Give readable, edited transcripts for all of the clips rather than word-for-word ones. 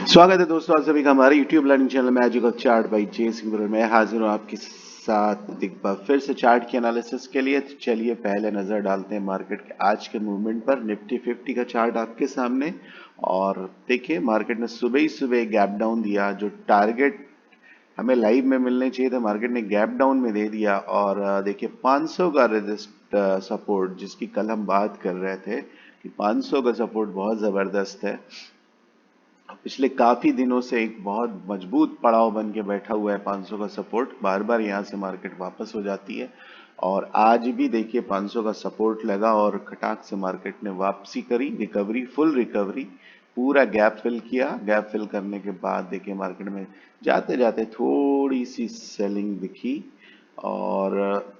स्वागत है दोस्तों आप सभी का हमारे YouTube learning channel magic of chart by J Singh. मैं हाजिर हूँ आपके साथ एक बार फिर से चार्ट की एनालिसिस के लिए। तो चलिए पहले नजर डालते हैं मार्केट के आज के मूवमेंट पर। निफ्टी 50 का चार्ट आपके सामने। और देखिए मार्केट ने सुबह ही सुबह गैप डाउन दिया। जो टारगेट हमें लाइव में मिलने चाहिए था मार्केट ने गैप डाउन में दे दिया। और देखिए 500 का रेजिस्ट सपोर्ट जिसकी कल हम बात कर रहे थे कि 500 का सपोर्ट बहुत जबरदस्त है। पिछले काफी दिनों से एक बहुत मजबूत पड़ाव बन के बैठा हुआ है 500 का सपोर्ट। बार बार यहाँ से मार्केट वापस हो जाती है और आज भी देखिए 500 का सपोर्ट लगा और खटाक से मार्केट ने वापसी करी, रिकवरी, फुल रिकवरी, पूरा गैप फिल किया। गैप फिल करने के बाद देखिए मार्केट में जाते जाते थोड़ी सी सेलिंग दिखी। और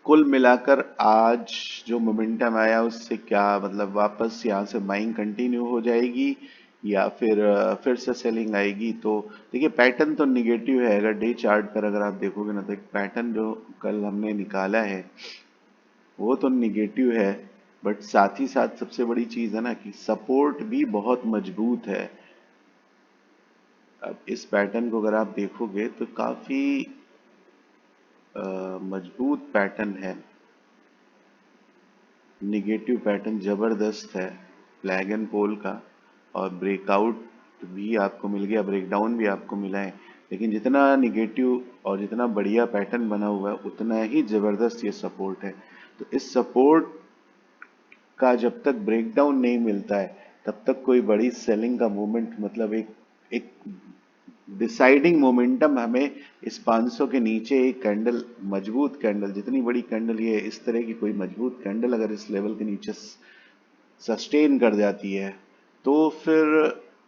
कुल मिलाकर आज जो मोमेंटम आया उससे क्या मतलब वापस यहाँ से बाइंग कंटिन्यू हो जाएगी या फिर से सेलिंग आएगी। तो देखिए पैटर्न तो निगेटिव है। अगर डे चार्ट पर अगर आप देखोगे ना तो एक पैटर्न जो कल हमने निकाला है वो तो निगेटिव है। बट साथ ही साथ सबसे बड़ी चीज है ना कि सपोर्ट भी बहुत मजबूत है। अब इस पैटर्न को अगर आप देखोगे तो काफी मजबूत पैटर्न है। निगेटिव पैटर्न जबरदस्त है फ्लैग एंड पोल का। और ब्रेकआउट भी आपको मिल गया, ब्रेकडाउन भी आपको मिला है। लेकिन जितना निगेटिव और जितना बढ़िया पैटर्न बना हुआ है उतना ही जबरदस्त ये सपोर्ट है। तो इस सपोर्ट का जब तक ब्रेकडाउन नहीं मिलता है तब तक कोई बड़ी सेलिंग का मूवमेंट मतलब एक एक डिसाइडिंग मोमेंटम हमें इस 500 के नीचे एक कैंडल, मजबूत कैंडल, जितनी बड़ी कैंडल ये इस तरह की कोई मजबूत कैंडल अगर इस लेवल के नीचे सस्टेन कर जाती है तो फिर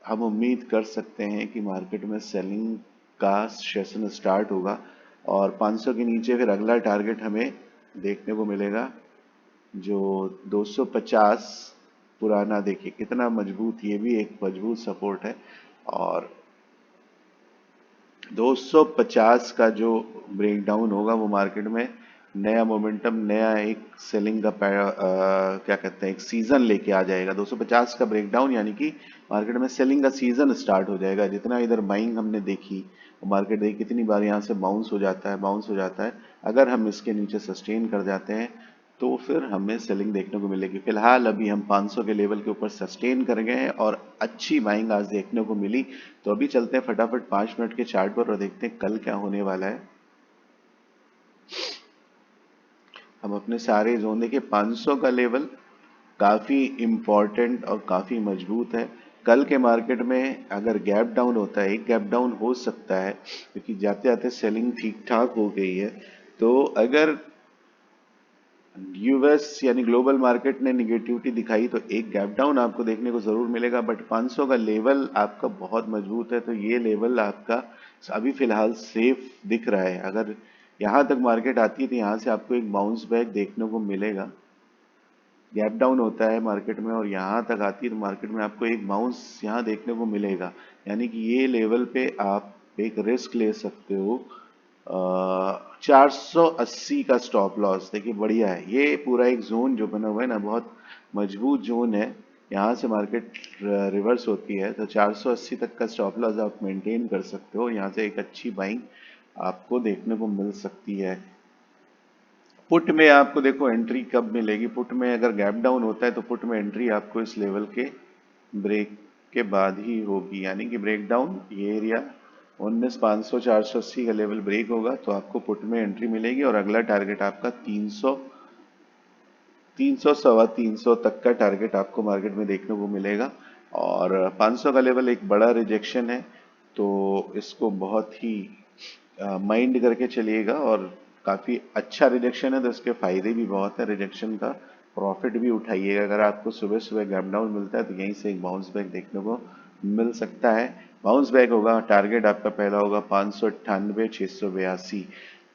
हम उम्मीद कर सकते हैं कि मार्केट में सेलिंग का सेशन स्टार्ट होगा। और 500 के नीचे फिर अगला टारगेट हमें देखने को मिलेगा जो 250 पुराना। देखिए कितना मजबूत, ये भी एक मजबूत सपोर्ट है। और 250 का जो ब्रेकडाउन होगा वो मार्केट में नया मोमेंटम, नया एक सेलिंग का क्या कहते हैं एक सीजन लेके आ जाएगा। 250 का ब्रेकडाउन यानी कि मार्केट में सेलिंग का सीजन स्टार्ट हो जाएगा। जितना इधर बाइंग हमने देखी, मार्केट देखिए कितनी बार यहाँ से बाउंस हो जाता है, बाउंस हो जाता है। अगर हम इसके नीचे सस्टेन कर जाते हैं तो फिर हमें सेलिंग देखने को मिलेगी। फिलहाल अभी हम 500 के लेवल के ऊपर सस्टेन कर गए हैं और अच्छी बाइंग आज देखने को मिली। तो अभी चलते हैं फटाफट 5 मिनट के चार्ट पर और देखते हैं कल क्या होने वाला है। हम अपने सारे जोन देखिए 500 का लेवल काफी इंपॉर्टेंट और काफी मजबूत है। कल के मार्केट में अगर गैप डाउन होता है, एक गैप डाउन हो सकता है क्योंकि जाते जाते सेलिंग ठीक ठाक हो गई है। तो अगर यूएस यानी ग्लोबल मार्केट ने निगेटिविटी दिखाई तो एक गैप डाउन आपको देखने को जरूर मिलेगा। बट 500 का लेवल आपका बहुत मजबूत है तो ये लेवल आपका अभी फिलहाल सेफ दिख रहा है। अगर यहां तक मार्केट आती है तो यहां से आपको एक बाउंस बैक देखने को मिलेगा। गैप डाउन होता है मार्केट में और यहाँ तक आती है तो मार्केट में आपको एक बाउंस यहाँ देखने को मिलेगा। यानी कि ये लेवल पे आप एक रिस्क ले सकते हो। 480 का स्टॉप लॉस देखिए बढ़िया है। ये पूरा एक जोन जो बना हुआ है ना बहुत मजबूत जोन है। यहाँ से मार्केट रिवर्स होती है तो 480 तक का स्टॉप लॉस आप मेंटेन कर सकते हो। यहाँ से एक अच्छी बाइंग आपको देखने को मिल सकती है। पुट में आपको देखो एंट्री कब मिलेगी। पुट में अगर गैप डाउन होता है तो पुट में एंट्री आपको इस लेवल के ब्रेक के बाद ही होगी। यानी कि ब्रेक डाउन ये एरिया 19,500 480 का लेवल ब्रेक होगा तो आपको पुट में एंट्री मिलेगी। और अगला टारगेट आपका 300 300 सवा 300 तक का टारगेट आपको मार्केट में देखने को मिलेगा। और 500 का लेवल एक बड़ा रिजेक्शन है तो इसको बहुत ही माइंड करके चलिएगा। और काफी अच्छा रिजेक्शन है तो इसके फायदे भी बहुत है। रिजेक्शन का प्रॉफिट भी उठाइएगा। अगर आपको सुबह सुबह गैप डाउन मिलता है तो यहीं से एक बाउंस बैक देखने को मिल सकता है। बाउंस बैक होगा, टारगेट आपका पहला होगा 598 682।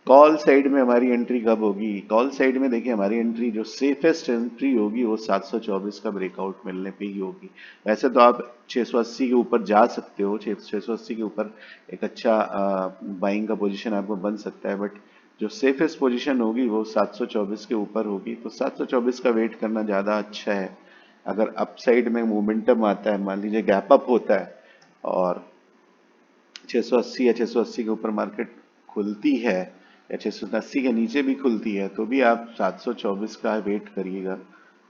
कॉल साइड में हमारी एंट्री कब होगी? कॉल साइड में देखिए हमारी एंट्री जो सेफेस्ट एंट्री होगी वो 724 का ब्रेकआउट मिलने पे ही होगी। वैसे तो आप 680 के ऊपर जा सकते हो, 680 के ऊपर एक अच्छा बाइंग का पोजीशन आपको बन सकता है। बट जो सेफेस्ट पोजीशन होगी वो 724 के ऊपर होगी। तो 724 का वेट करना ज़्यादा अच्छा है। अगर अपसाइड में मोमेंटम आता है, मान लीजिए गैप अप होता है और 680 या 680 के ऊपर मार्केट खुलती है या 680 के नीचे भी खुलती है तो भी आप 724 का वेट करिएगा।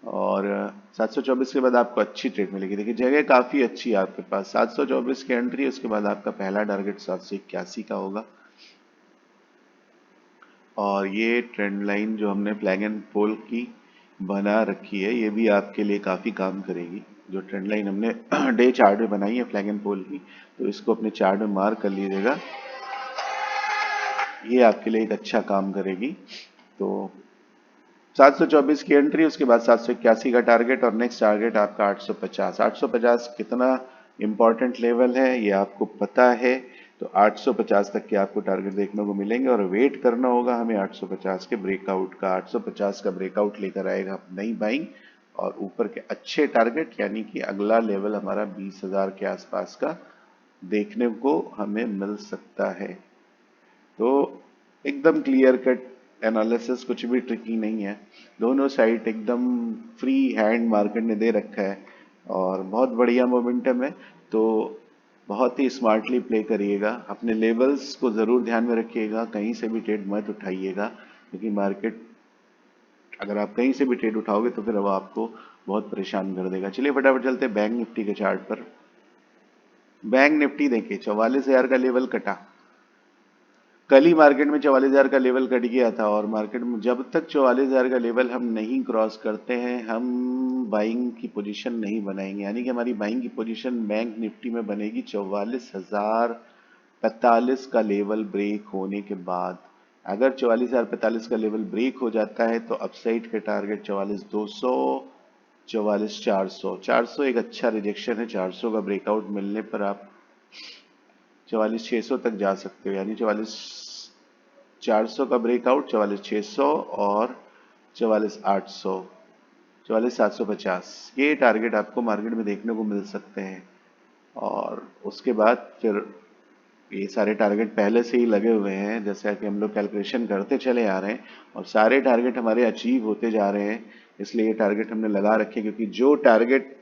और 724 के बाद आपको अच्छी ट्रेड मिलेगी। देखिए जगह काफ़ी अच्छी है आपके पास। 724 की एंट्री, उसके बाद आपका पहला टारगेट 781 का होगा। और ये ट्रेंड लाइन जो हमने फ्लैग एंड पोल की बना रखी है, ये भी आपके लिए काफ़ी काम करेगी। जो ट्रेंड लाइन हमने डे चार्ट में बनाई है फ्लैग एंड पोल की, तो इसको अपने चार्ट में मार्क कर लीजिएगा। ये आपके लिए एक अच्छा काम करेगी। तो 724 की एंट्री, उसके बाद 781 का टारगेट और नेक्स्ट टारगेट आपका 850। 850 कितना इंपॉर्टेंट लेवल है ये आपको पता है। तो 850 तक के आपको टारगेट देखने को मिलेंगे और वेट करना होगा हमें 850 के ब्रेकआउट का। 850 का ब्रेकआउट लेकर आएगा नई बाइंग और ऊपर के अच्छे टारगेट, यानी कि अगला लेवल हमारा 20,000 के आसपास का देखने को हमें मिल सकता है। तो एकदम क्लियर कट एनालिसिस, कुछ भी ट्रिकी नहीं है। दोनों साइड एकदम फ्री हैंड मार्केट ने दे रखा है और बहुत बढ़िया मोमेंटम है। तो बहुत ही स्मार्टली प्ले करिएगा। अपने लेवल्स को ज़रूर ध्यान में रखिएगा, कहीं से भी ट्रेड मत उठाइएगा, क्योंकि मार्केट अगर आप कहीं से भी ट्रेड उठाओगे तो फिर वो आपको बहुत परेशान कर देगा। चलिए फटाफट चलते हैं बैंक निफ्टी के चार्ट पर। बैंक निफ्टी देखिए 44,000 का लेवल कटा। कल ही मार्केट में 44,000 का लेवल कट गया था और मार्केट में जब तक 44,000 का लेवल हम नहीं क्रॉस करते हैं हम बाइंग की पोजीशन नहीं बनाएंगे। यानी कि हमारी बाइंग की पोजीशन बैंक निफ्टी में बनेगी 44,045 का लेवल ब्रेक होने के बाद। अगर 44,045 का लेवल ब्रेक हो जाता है तो अपसाइड के टारगेट 44,200, 44,400। 400 एक अच्छा रिजेक्शन है। 400 का ब्रेकआउट मिलने पर आप 44,600 तक जा सकते हो। यानी 44,400 का ब्रेकआउट, 44,600 और 44,800, 44,750, ये टारगेट आपको मार्केट में देखने को मिल सकते हैं। और उसके बाद फिर ये सारे टारगेट पहले से ही लगे हुए हैं, जैसा कि हम लोग कैलकुलेशन करते चले आ रहे हैं और सारे टारगेट हमारे अचीव होते जा रहे हैं। इसलिए ये टारगेट हमने लगा रखे, क्योंकि जो टारगेट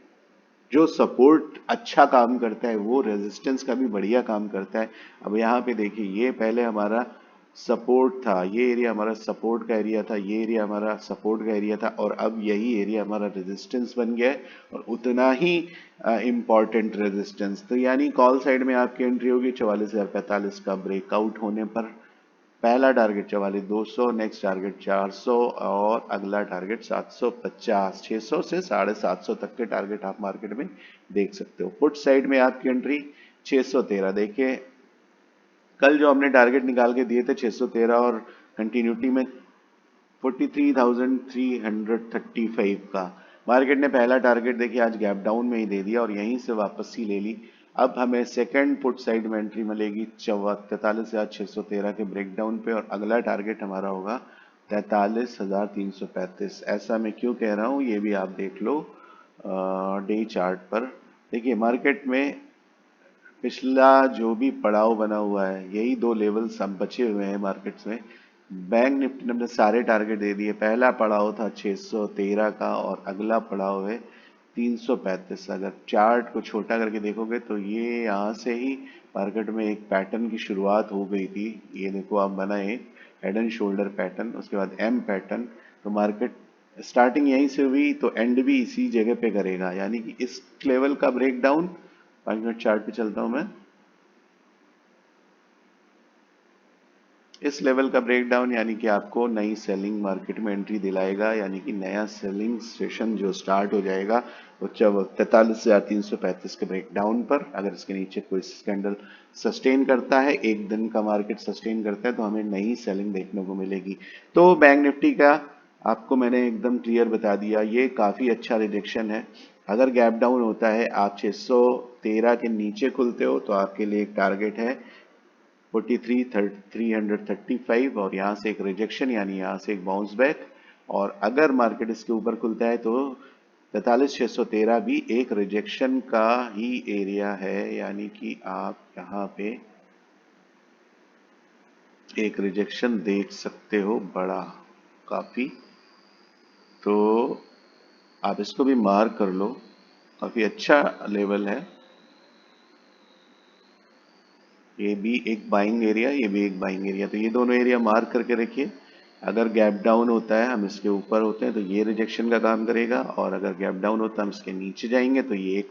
जो सपोर्ट अच्छा काम करता है वो रेजिस्टेंस का भी बढ़िया काम करता है। अब यहाँ पे देखिए ये पहले हमारा सपोर्ट था, ये एरिया हमारा सपोर्ट का एरिया था, ये एरिया हमारा सपोर्ट का एरिया था और अब यही एरिया हमारा रेजिस्टेंस बन गया है और उतना ही इम्पॉर्टेंट रेजिस्टेंस। तो यानी कॉल साइड में आपकी एंट्री होगी 44,045 का ब्रेकआउट होने पर। पहला टारगेट 44,200, नेक्स्ट टारगेट 400 और अगला टारगेट 750। 600 से 750 तक के टारगेट आप मार्केट में देख सकते हो। पुट साइड में आपकी एंट्री 613। देखिए कल जो हमने टारगेट निकाल के दिए थे 613 और कंटिन्यूटी में 43,335 का, मार्केट ने पहला टारगेट देखिए आज गैप डाउन में ही दे दिया और यहीं से वापस ही ले ली। अब हमें सेकंड पुट साइड में एंट्री मिलेगी 43,613 के ब्रेकडाउन पे और अगला टारगेट हमारा होगा 43,335। ऐसा मैं क्यों कह रहा हूँ ये भी आप देख लो डे चार्ट पर। देखिए मार्केट में पिछला जो भी पड़ाव बना हुआ है यही दो लेवल्स अब बचे हुए हैं मार्केट्स में। बैंक निफ्टी ने अपने सारे टारगेट दे दिए। पहला पड़ाव था 613 का और अगला पड़ाव है 335। अगर चार्ट को छोटा करके देखोगे तो ये यहाँ से ही मार्केट में एक पैटर्न की शुरुआत हो गई थी। ये देखो आप बना एक हेड एंड शोल्डर पैटर्न, उसके बाद एम पैटर्न। तो मार्केट स्टार्टिंग यहीं से हुई तो एंड भी इसी जगह पे करेगा। यानी कि इस लेवल का ब्रेक डाउन, 5 मिनट चार्ट पे चलता हूं मैं, इस लेवल का ब्रेक डाउन यानी कि आपको नई सेलिंग मार्केट में एंट्री दिलाएगा। यानी कि नया सेलिंग सेशन जो स्टार्ट हो जाएगा वो 43,335 के ब्रेक डाउन पर। अगर इसके नीचे कोई कैंडल सस्टेन करता है, एक दिन का मार्केट सस्टेन करता है, तो हमें नई सेलिंग देखने को मिलेगी। तो बैंक निफ्टी का आपको मैंने एकदम क्लियर बता दिया, ये काफी अच्छा रिजेक्शन है। अगर गैप डाउन होता है, आप 613 के नीचे खुलते हो तो आपके लिए एक टारगेट है 43,335 और यहाँ से एक रिजेक्शन यानी यहाँ से एक बाउंस बैक। और अगर मार्केट इसके ऊपर खुलता है तो 43,613 भी एक रिजेक्शन का ही एरिया है। यानी कि आप यहाँ पे एक रिजेक्शन देख सकते हो बड़ा काफी। तो आप इसको भी मार्क कर लो, काफी अच्छा लेवल है। ये भी एक बाइंग एरिया, ये भी एक बाइंग एरिया, तो ये दोनों एरिया मार्क करके रखिए। अगर गैप डाउन होता है, हम इसके ऊपर होते हैं तो ये रिजेक्शन का काम करेगा, और अगर गैप डाउन होता है हम इसके नीचे जाएंगे तो ये एक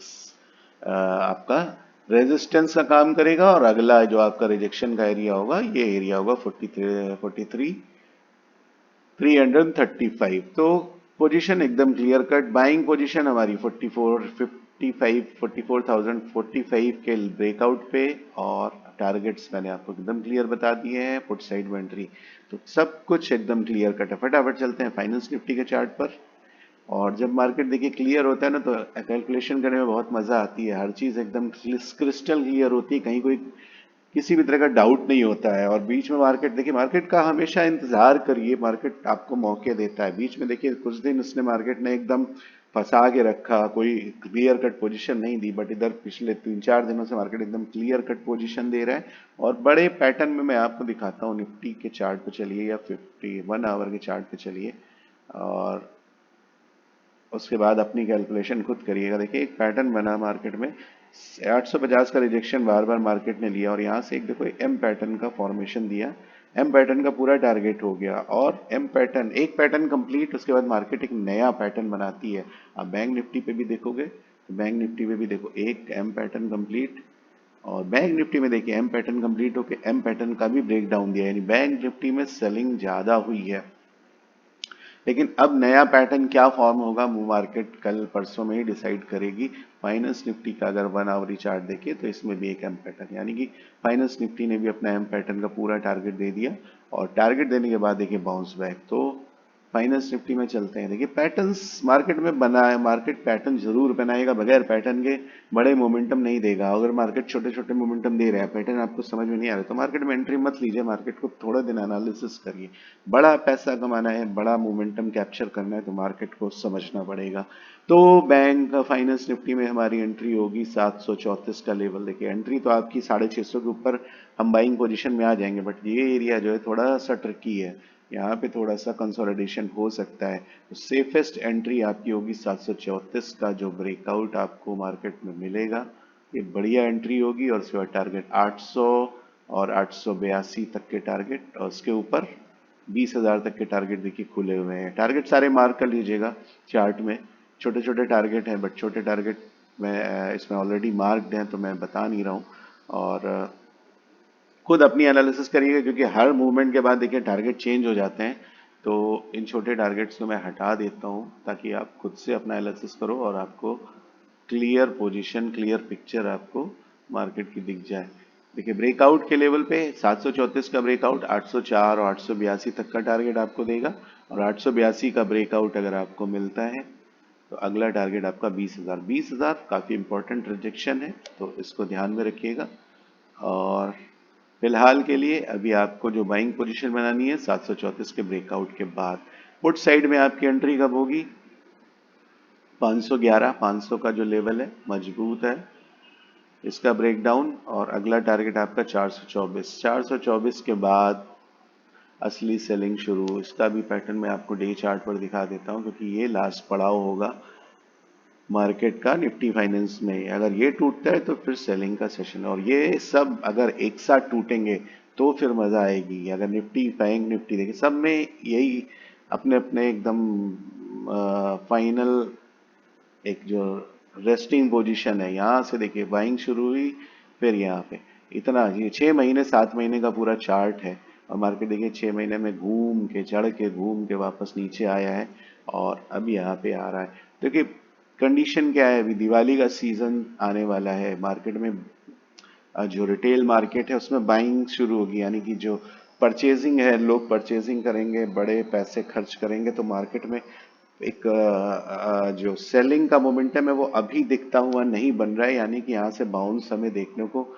आपका रेजिस्टेंस का काम करेगा। और अगला जो आपका रिजेक्शन का एरिया होगा, ये एरिया होगा 43,335। तो पोजीशन एकदम क्लियर कट, बाइंग पोजीशन हमारी 44,45 के ब्रेकआउट पे, और टारगेट्स मैंने आपको एकदम क्लियर बता दिए हैं, पुट साइड में एंट्री। तो सब कुछ एकदम क्लियर कट है। फटाफट चलते हैं फाइनेंस निफ्टी के चार्ट पर। और जब मार्केट देखिए क्लियर होता है ना, तो कैलकुलेशन करने में बहुत मजा आती है। हर चीज एकदम क्रिस्टल क्लियर होती है, कहीं कोई किसी भी तरह का डाउट नहीं होता है। और बीच में मार्केट देखिए, मार्केट का हमेशा इंतजार करिए, मार्केट आपको मौके देता है। बीच में देखिए कुछ दिन उसने मार्केट ने एकदम फंसा के रखा, कोई क्लियर कट पोजीशन नहीं दी, बट इधर पिछले 3-4 दिनों से मार्केट एकदम क्लियर कट पोजीशन दे रहा है। और बड़े पैटर्न में मैं आपको दिखाता हूँ, निफ्टी के चार्ट पे चलिए या 51 आवर के चार्ट पे चलिए, और उसके बाद अपनी कैलकुलेशन खुद करिएगा। देखिए एक पैटर्न बना मार्केट में, 850 का रिजेक्शन बार बार मार्केट ने लिया, और यहाँ से एक देखो एम पैटर्न का फॉर्मेशन दिया। एम पैटर्न का पूरा टारगेट हो गया, और एम पैटर्न एक पैटर्न कंप्लीट, उसके बाद मार्केट एक नया पैटर्न बनाती है। आप बैंक निफ्टी पे भी देखोगे तो बैंक निफ्टी पे भी देखो एक एम पैटर्न कंप्लीट, और बैंक निफ्टी में देखिए एम पैटर्न कंप्लीट होकर एम पैटर्न का भी ब्रेक डाउन दिया, यानी बैंक निफ्टी में सेलिंग ज्यादा हुई है। लेकिन अब नया पैटर्न क्या फॉर्म होगा वो मार्केट कल परसों में ही डिसाइड करेगी। फाइनेंस निफ्टी का अगर 1 आवरी चार्ट देखिए तो इसमें भी एक एम पैटर्न, यानी कि फाइनेंस निफ्टी ने भी अपना एम पैटर्न का पूरा टारगेट दे दिया, और टारगेट देने के बाद देखिए बाउंस बैक। तो फाइनेंस निफ्टी में चलते हैं। देखिए पैटर्न्स मार्केट में बना है, मार्केट पैटर्न जरूर बनाएगा, बगैर पैटर्न के बड़े मोमेंटम नहीं देगा। अगर मार्केट छोटे छोटे मोमेंटम दे रहा है, पैटर्न आपको समझ में नहीं आ रहा, तो मार्केट में एंट्री मत लीजिए, मार्केट को थोड़ा दिन एनालिसिस करिए। बड़ा पैसा कमाना है, बड़ा मोमेंटम कैप्चर करना है, तो मार्केट को समझना पड़ेगा। तो बैंक फाइनेंस निफ्टी में हमारी एंट्री होगी 734 का लेवल। देखिए एंट्री तो आपकी 650 के ऊपर हम बाइंग पोजीशन में आ जाएंगे, बट ये एरिया जो है थोड़ा सा ट्रिकी है, यहाँ पे थोड़ा सा कंसोलिडेशन हो सकता है। तो सेफेस्ट एंट्री आपकी होगी 734 का, जो ब्रेकआउट आपको मार्केट में मिलेगा ये बढ़िया एंट्री होगी। और उसके बाद टारगेट 800 और 882 तक के टारगेट, और उसके ऊपर 20,000 तक के टारगेट देखिए खुले हुए हैं। टारगेट सारे मार्क कर लीजिएगा चार्ट में, छोटे छोटे टारगेट हैं, बट छोटे टारगेट में इसमें ऑलरेडी मार्क्ड हैं, तो मैं बता नहीं रहा हूँ। और खुद अपनी एनालिसिस करिएगा, क्योंकि हर मूवमेंट के बाद देखिए टारगेट चेंज हो जाते हैं। तो इन छोटे टारगेट्स को मैं हटा देता हूँ, ताकि आप खुद से अपना एनालिसिस करो और आपको क्लियर पोजीशन, क्लियर पिक्चर आपको मार्केट की दिख जाए। देखिए ब्रेकआउट के लेवल पे 734 का ब्रेकआउट 804 और 882 तक का टारगेट आपको देगा, और 882 का ब्रेकआउट अगर आपको मिलता है तो अगला टारगेट आपका 20,000। 20,000 काफ़ी इंपॉर्टेंट रिजेक्शन है, तो इसको ध्यान में रखिएगा। और फिलहाल के लिए अभी आपको जो बाइंग पोजीशन बनानी है 734 के ब्रेकआउट के बाद। पुट साइड में आपकी एंट्री कब होगी? 511, 500 का जो लेवल है मजबूत है, इसका ब्रेकडाउन, और अगला टारगेट आपका 424। 424 के बाद असली सेलिंग शुरू। इसका भी पैटर्न मैं आपको डे चार्ट पर दिखा देता हूँ, क्योंकि ये लास्ट पड़ाव होगा मार्केट का निफ्टी फाइनेंस में। अगर ये टूटता है तो फिर सेलिंग का सेशन, और ये सब अगर एक साथ टूटेंगे तो फिर मजा आएगी। अगर निफ्टी बैंक निफ्टी देखिए सब में यही अपने अपने एकदम फाइनल एक जो रेस्टिंग पोजीशन है, यहाँ से देखिए बाइंग शुरू हुई, फिर यहाँ पे इतना, ये 6 महीने 7 महीने का पूरा चार्ट है। और मार्केट देखिए 6 महीने में घूम के चढ़ के घूम के वापस नीचे आया है, और अब यहाँ पे आ रहा है। देखिए कंडीशन क्या है, अभी दिवाली का सीजन आने वाला है, मार्केट में जो रिटेल मार्केट है उसमें बाइंग शुरू होगी, यानी कि जो परचेजिंग है, लोग परचेजिंग करेंगे, बड़े पैसे खर्च करेंगे, तो मार्केट में एक जो सेलिंग का मोमेंटम है वो अभी दिखता हुआ नहीं बन रहा है, यानी कि यहाँ से बाउंस हमें देखने को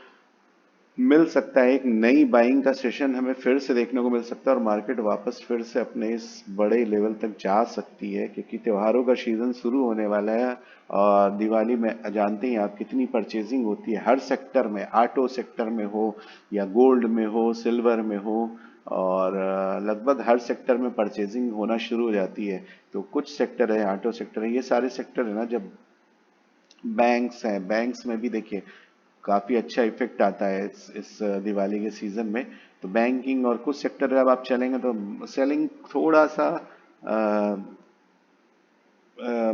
मिल सकता है। एक नई बाइंग का सेशन हमें फिर से देखने को मिल सकता है, और मार्केट वापस फिर से अपने इस बड़े लेवल तक जा सकती है, क्योंकि त्योहारों का सीजन शुरू होने वाला है। और दिवाली में जानते ही आप कितनी परचेजिंग होती है हर सेक्टर में, ऑटो सेक्टर में हो या गोल्ड में हो, सिल्वर में हो, और लगभग हर सेक्टर में परचेजिंग होना शुरू हो जाती है। तो कुछ सेक्टर है, ऑटो सेक्टर है, ये सारे सेक्टर है ना, जब बैंक्स हैं, बैंक्स में भी देखिए काफ़ी अच्छा इफेक्ट आता है इस दिवाली के सीज़न में। तो बैंकिंग और कुछ सेक्टर जब आप चलेंगे तो सेलिंग थोड़ा सा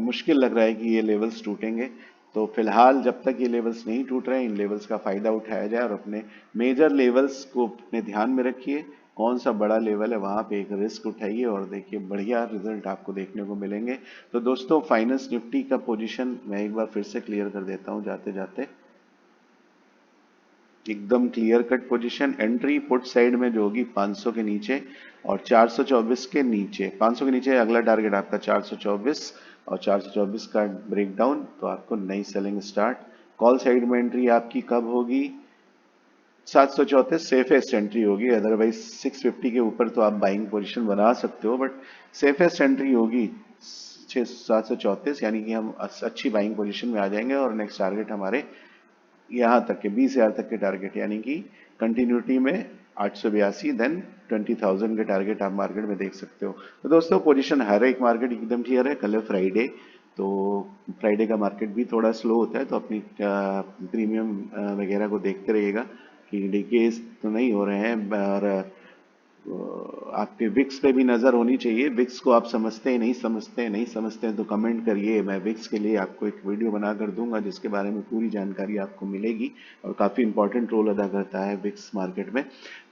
मुश्किल लग रहा है कि ये लेवल्स टूटेंगे। तो फिलहाल जब तक ये लेवल्स नहीं टूट रहे हैं, इन लेवल्स का फायदा उठाया जाए और अपने मेजर लेवल्स को अपने ध्यान में रखिए। कौन सा बड़ा लेवल है वहां पे एक रिस्क उठाइए और देखिए बढ़िया रिजल्ट आपको देखने को मिलेंगे। तो दोस्तों फाइनेंस निफ्टी का पोजीशन मैं एक बार फिर से क्लियर कर देता हूं जाते जाते। एकदम clear cut position, entry put side में जो होगी 500 के नीचे और 424 के नीचे। 500 के नीचे अगला टारगेट आपका 424 और 424 का ब्रेकडाउन, तो आपको नई सेलिंग स्टार्ट। कॉल साइड में एंट्री आपकी कब होगी? 734 सेफेस्ट एंट्री होगी, अदरवाइज 650 के ऊपर तो आप बाइंग पोजीशन बना सकते हो, बट सेफेस्ट एंट्री होगी 734, यानी कि हम अच्छी बाइंग पोजीशन में आ जाएंगे और नेक्स्ट टारगेट हमारे यहाँ तक के 20,000 तक के टारगेट, यानी कि कंटिन्यूटी में 882, देन 20,000 के टारगेट आप मार्केट में देख सकते हो। तो दोस्तों पोजीशन हर एक मार्केट एकदम क्लियर है। कल है फ्राइडे, तो फ्राइडे का मार्केट भी थोड़ा स्लो होता है, तो अपनी प्रीमियम वगैरह को देखते रहिएगा कि डीकेस तो नहीं हो रहे हैं। और आपके विक्स पे भी नज़र होनी चाहिए। विक्स को आप समझते हैं, नहीं समझते हैं तो कमेंट करिए, मैं विक्स के लिए आपको एक वीडियो बना कर दूंगा जिसके बारे में पूरी जानकारी आपको मिलेगी और काफ़ी इंपॉर्टेंट रोल अदा करता है विक्स मार्केट में।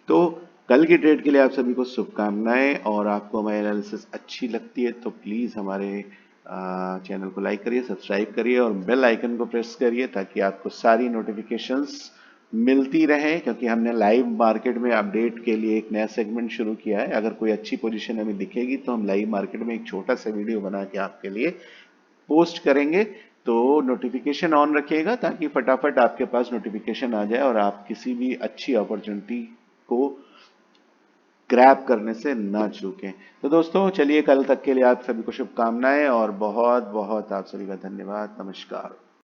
तो कल की ट्रेड के लिए आप सभी को शुभकामनाएं, और आपको हमारी एनालिसिस अच्छी लगती है तो प्लीज़ हमारे चैनल को लाइक करिए, सब्सक्राइब करिए और बेल आइकन को प्रेस करिए ताकि आपको सारी नोटिफिकेशंस मिलती रहे, क्योंकि हमने लाइव मार्केट में अपडेट के लिए एक नया सेगमेंट शुरू किया है। अगर कोई अच्छी पोजीशन हमें दिखेगी तो हम लाइव मार्केट में एक छोटा सा वीडियो बना के आपके लिए पोस्ट करेंगे। तो नोटिफिकेशन ऑन रखिएगा ताकि फटाफट आपके पास नोटिफिकेशन आ जाए और आप किसी भी अच्छी अपॉर्चुनिटी को ग्रैब करने से ना चूकें। तो दोस्तों चलिए, कल तक के लिए आप सभी को शुभकामनाएं और बहुत बहुत आप सभी का धन्यवाद। नमस्कार।